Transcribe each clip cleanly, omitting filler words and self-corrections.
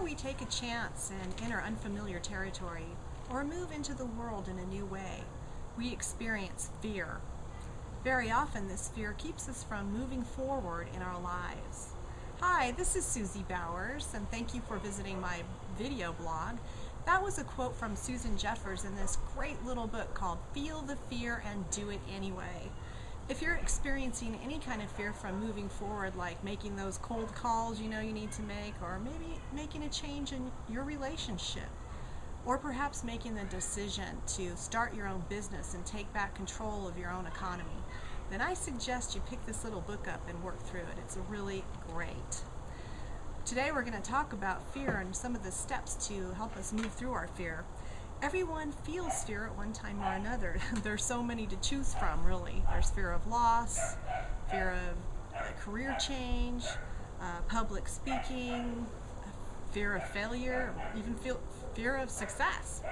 Whenever we take a chance and enter unfamiliar territory or move into the world in a new way, we experience fear. Very often this fear keeps us from moving forward in our lives. Hi, this is Susie Bowers, and thank you for visiting my video blog. That was a quote from Susan Jeffers in this great little book called Feel the Fear and Do It Anyway. If you're experiencing any kind of fear from moving forward, like making those cold calls you know you need to make, or maybe making a change in your relationship, or perhaps making the decision to start your own business and take back control of your own economy, then I suggest you pick this little book up and work through it. It's really great. Today we're going to talk about fear and some of the steps to help us move through our fear. Everyone feels fear at one time or another. There's so many to choose from, really. There's fear of loss, fear of career change, public speaking, fear of failure, even fear of success.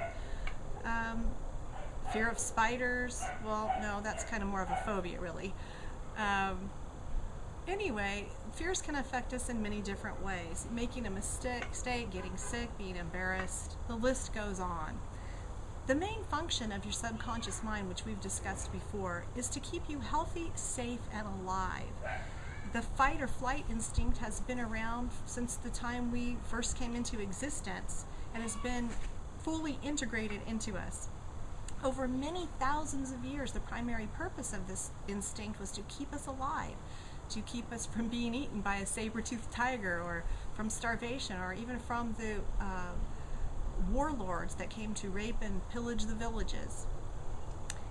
Fear of spiders. Well, no, that's kind of more of a phobia, really. Anyway, fears can affect us in many different ways. Making a mistake, getting sick, being embarrassed, the list goes on. The main function of your subconscious mind, which we've discussed before, is to keep you healthy, safe, and alive. The fight or flight instinct has been around since the time we first came into existence and has been fully integrated into us. Over many thousands of years, the primary purpose of this instinct was to keep us alive, to keep us from being eaten by a saber-toothed tiger, or from starvation, or even from the warlords that came to rape and pillage the villages.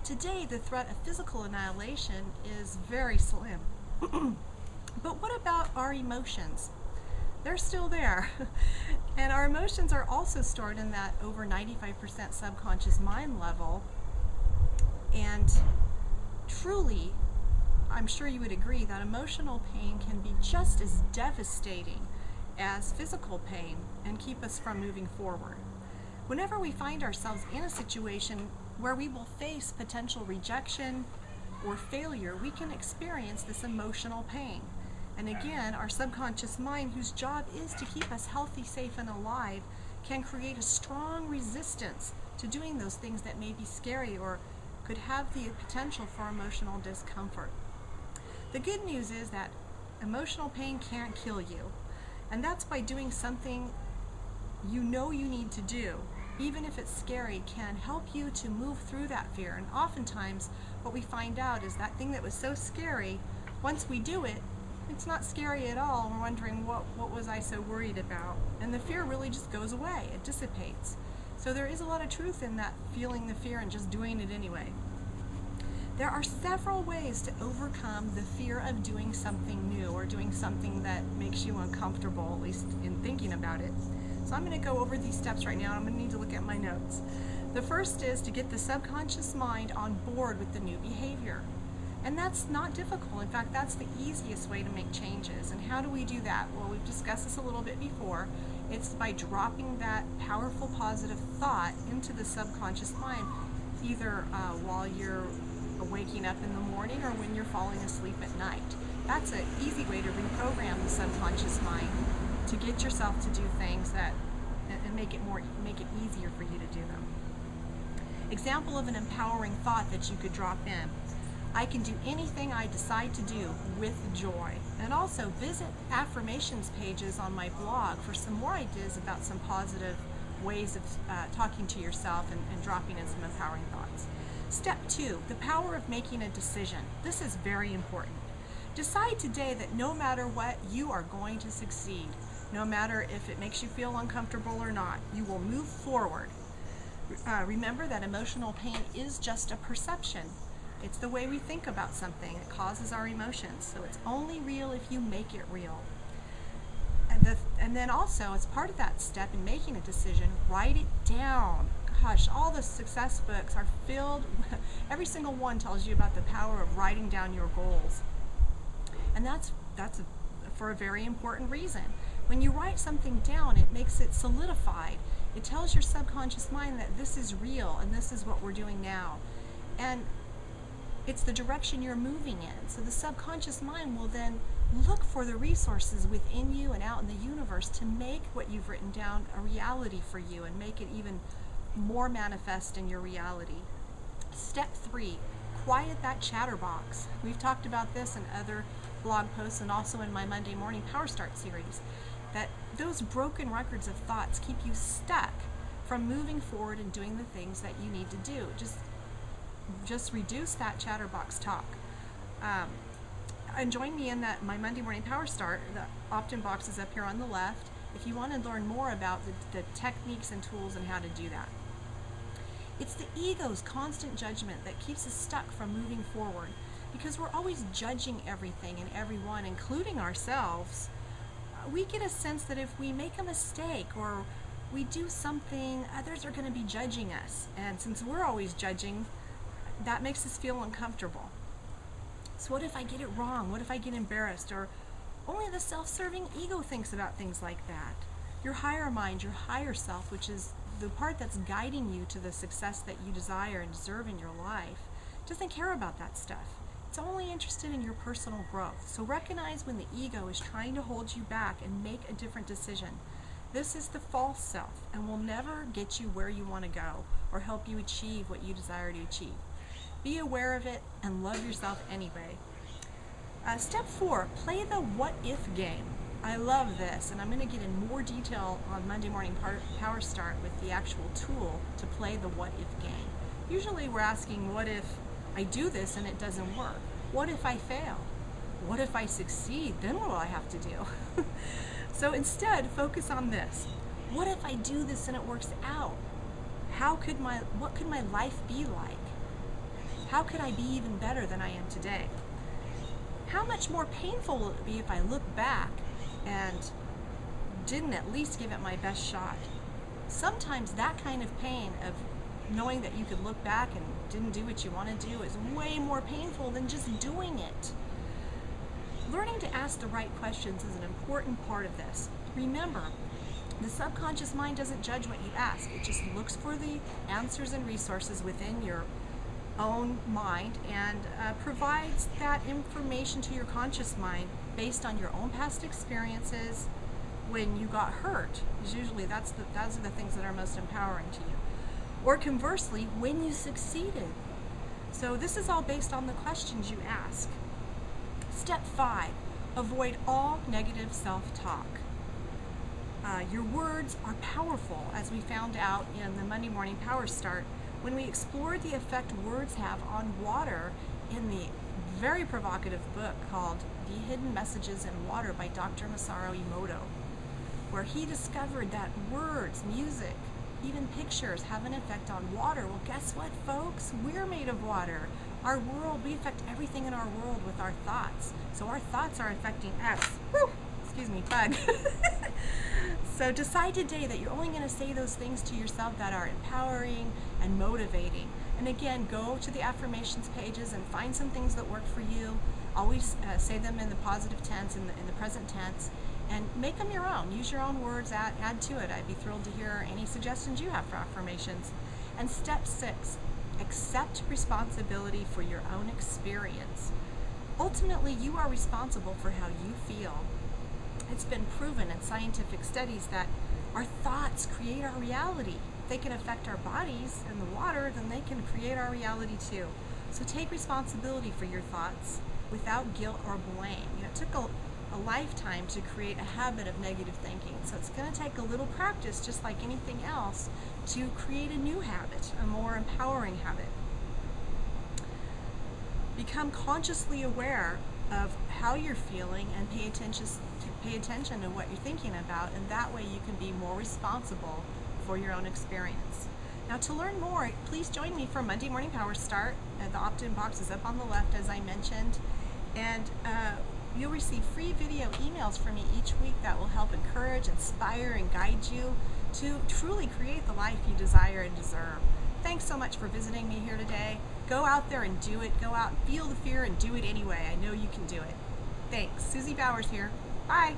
Today, the threat of physical annihilation is very slim. But what about our emotions? They're still there. And our emotions are also stored in that over 95% subconscious mind level. And truly, I'm sure you would agree that emotional pain can be just as devastating as physical pain and keep us from moving forward. Whenever we find ourselves in a situation where we will face potential rejection or failure, we can experience this emotional pain. And again, our subconscious mind, whose job is to keep us healthy, safe, and alive, can create a strong resistance to doing those things that may be scary or could have the potential for emotional discomfort. The good news is that emotional pain can't kill you, and that's by doing something you know you need to do, even if it's scary, can help you to move through that fear. And oftentimes what we find out is that thing that was so scary, once we do it, it's not scary at all, and we're wondering, what was I so worried about? And the fear really just goes away, it dissipates. So there is a lot of truth in that, feeling the fear and just doing it anyway. There are several ways to overcome the fear of doing something new or doing something that makes you uncomfortable, at least in thinking about it. So I'm going to go over these steps right now, and I'm going to need to look at my notes. The first is to get the subconscious mind on board with the new behavior. And that's not difficult. In fact, that's the easiest way to make changes. And how do we do that? Well, we've discussed this a little bit before. It's by dropping that powerful positive thought into the subconscious mind, either while you're waking up in the morning or when you're falling asleep at night. That's an easy way to reprogram the subconscious mind to get yourself to do things that and make it easier for you to do them. Example of an empowering thought that you could drop in: I can do anything I decide to do with joy. And also visit affirmations pages on my blog for some more ideas about some positive ways of talking to yourself and dropping in some empowering thoughts. Step 2, the power of making a decision. This is very important. Decide today that no matter what, you are going to succeed. No matter if it makes you feel uncomfortable or not, you will move forward. Remember that emotional pain is just a perception. It's the way we think about something. It causes our emotions. So it's only real if you make it real. And then also, as part of that step in making a decision, write it down. Gosh, all the success books are filled, every single one tells you about the power of writing down your goals. And that's for a very important reason. When you write something down, it makes it solidified. It tells your subconscious mind that this is real and this is what we're doing now. And it's the direction you're moving in. So the subconscious mind will then Look for the resources within you and out in the universe to make what you've written down a reality for you and make it even more manifest in your reality. Step 3, quiet that chatterbox. We've talked about this in other blog posts and also in my Monday Morning Power Start series, that those broken records of thoughts keep you stuck from moving forward and doing the things that you need to do. Just reduce that chatterbox talk. And join me in my Monday Morning Power Start. The opt-in box is up here on the left if you want to learn more about the techniques and tools and how to do that. It's the ego's constant judgment that keeps us stuck from moving forward, because we're always judging everything and everyone, including ourselves. We get a sense that if we make a mistake or we do something, others are going to be judging us. And since we're always judging, that makes us feel uncomfortable. So what if I get it wrong? What if I get embarrassed? Or only the self-serving ego thinks about things like that. Your higher mind, your higher self, which is the part that's guiding you to the success that you desire and deserve in your life, doesn't care about that stuff. It's only interested in your personal growth. So recognize when the ego is trying to hold you back and make a different decision. This is the false self and will never get you where you want to go or help you achieve what you desire to achieve. Be aware of it and love yourself anyway. Step 4, play the what if game. I love this, and I'm going to get in more detail on Monday Morning Power Start with the actual tool to play the what if game. Usually we're asking, what if I do this and it doesn't work? What if I fail? What if I succeed? Then what will I have to do? So instead, focus on this. What if I do this and it works out? What could my life be like? How could I be even better than I am today? How much more painful will it be if I look back and didn't at least give it my best shot? Sometimes that kind of pain of knowing that you could look back and didn't do what you want to do is way more painful than just doing it. Learning to ask the right questions is an important part of this. Remember, the subconscious mind doesn't judge what you ask. It just looks for the answers and resources within your own mind and provides that information to your conscious mind based on your own past experiences when you got hurt. Because usually those are the things that are most empowering to you. Or conversely, when you succeeded. So this is all based on the questions you ask. Step 5, avoid all negative self-talk. Your words are powerful, as we found out in the Monday Morning Power Start when we explored the effect words have on water in the very provocative book called The Hidden Messages in Water by Dr. Masaru Emoto, where he discovered that words, music, even pictures have an effect on water. Well, guess what, folks? We're made of water. Our world, we affect everything in our world with our thoughts. So our thoughts are affecting us. Woo! Excuse me, bug. So decide today that you're only going to say those things to yourself that are empowering and motivating. And again, go to the affirmations pages and find some things that work for you. Always say them in the positive tense, in the present tense, and make them your own. Use your own words, add to it. I'd be thrilled to hear any suggestions you have for affirmations. And step 6, accept responsibility for your own experience. Ultimately, you are responsible for how you feel. It's been proven in scientific studies that our thoughts create our reality. If they can affect our bodies and the water, then they can create our reality too. So take responsibility for your thoughts without guilt or blame. It took a lifetime to create a habit of negative thinking. So it's going to take a little practice, just like anything else, to create a new habit, a more empowering habit. Become consciously aware of how you're feeling and pay attention to what you're thinking about, and that way you can be more responsible for your own experience. Now, to learn more, please join me for Monday Morning Power Start. The opt-in box is up on the left, as I mentioned, and you'll receive free video emails from me each week that will help encourage, inspire, and guide you to truly create the life you desire and deserve. Thanks so much for visiting me here today. Go out there and do it. Go out and feel the fear and do it anyway. I know you can do it. Thanks. Susie Bowers here. Bye.